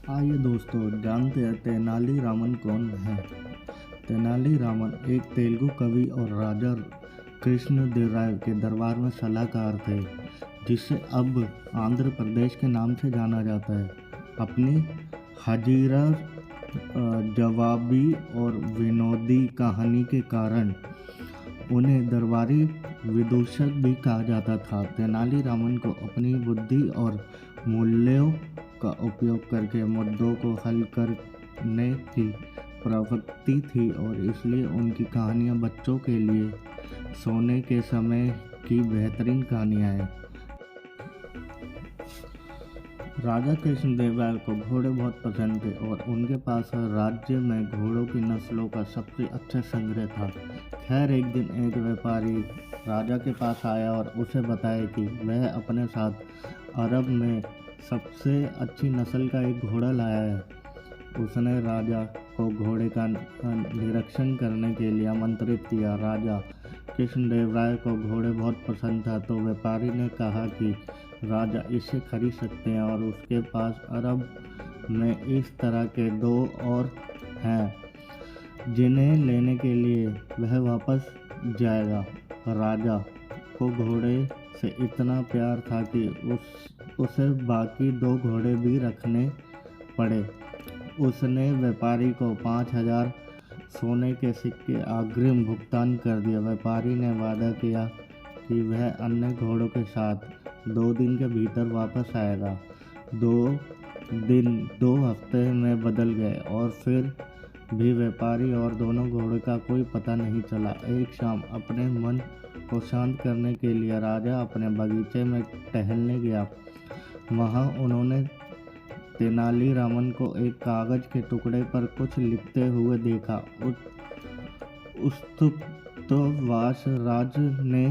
आइए दोस्तों जानते हैं तेनालीरामन कौन है। तेनालीरामन एक तेलुगु कवि और राजा कृष्णदेवराय के दरबार में सलाहकार थे, जिसे अब आंध्र प्रदेश के नाम से जाना जाता है। अपनी हाजिरा जवाबी और विनोदी कहानी के कारण उन्हें दरबारी विदूषक भी कहा जाता था। तेनालीरामन को अपनी बुद्धि और मूल्यों का उपयोग करके मुद्दों को हल करने की प्रवृत्ति थी और इसलिए उनकी कहानियाँ बच्चों के लिए सोने के समय की बेहतरीन कहानियाँ हैं। राजा कृष्णदेवराय को घोड़े बहुत पसंद थे और उनके पास राज्य में घोड़ों की नस्लों का सबसे अच्छा संग्रह था। खैर, एक दिन एक व्यापारी राजा के पास आया और उसे बताया कि वह अपने साथ अरब में सबसे अच्छी नस्ल का एक घोड़ा लाया है। उसने राजा को घोड़े का निरीक्षण करने के लिए आमंत्रित किया। राजा कृष्णदेवराय को घोड़े बहुत पसंद था, तो व्यापारी ने कहा कि राजा इसे खरीद सकते हैं और उसके पास अरब में इस तरह के 2 और हैं जिन्हें लेने के लिए वह वापस जाएगा। राजा को घोड़े से इतना प्यार था कि उसे बाकी 2 घोड़े भी रखने पड़े। उसने व्यापारी को 5,000 सोने के सिक्के अग्रिम भुगतान कर दिया। व्यापारी ने वादा किया कि वह अन्य घोड़ों के साथ 2 दिन के भीतर वापस आएगा। 2 हफ्ते में बदल गए और फिर भी व्यापारी और दोनों घोड़ों का कोई पता नहीं चला। एक शाम अपने मन को शांत करने के लिए राजा अपने बगीचे में टहलने गया। वहाँ उन्होंने तेनालीरामन को एक कागज के टुकड़े पर कुछ लिखते हुए देखा। उत्सुकतावश राजा ने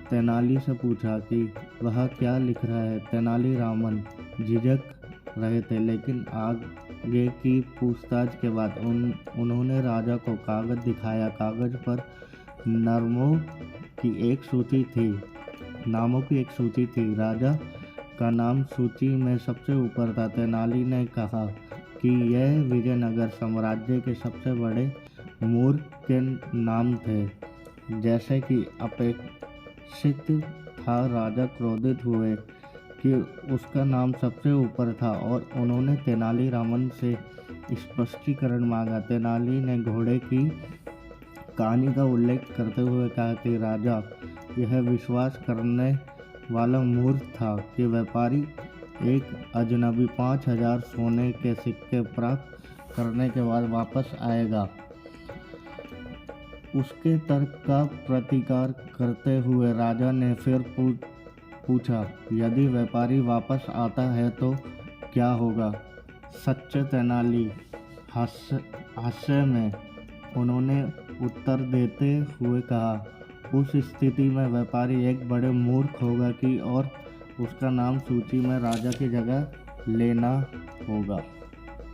तेनाली से पूछा कि वह क्या लिख रहा है। तेनालीरामन झिझक रहे थे, लेकिन आगे की पूछताछ के बाद उन्होंने राजा को कागज दिखाया। कागज पर नामों की एक सूची थी। राजा का नाम सूची में सबसे ऊपर था। तेनाली ने कहा कि यह विजयनगर साम्राज्य के सबसे बड़े मूर्ख के नाम थे, जैसे कि अपेक्षित था। राजा क्रोधित हुए कि उसका नाम सबसे ऊपर था और उन्होंने तेनालीरामन से स्पष्टीकरण मांगा। तेनाली ने घोड़े की कहानी का उल्लेख करते हुए कहा कि राजा यह विश्वास करने वाला मूर्ख था कि व्यापारी एक अजनबी 5,000 सोने के सिक्के प्राप्त करने के बाद वापस आएगा। उसके तर्क का प्रतिकार करते हुए राजा ने फिर पूछा, यदि व्यापारी वापस आता है तो क्या होगा? सच्चे तेनाली हास्य में उन्होंने उत्तर देते हुए कहा, उस स्थिति में व्यापारी एक बड़े मूर्ख होगा कि और उसका नाम सूची में राजा की जगह लेना होगा।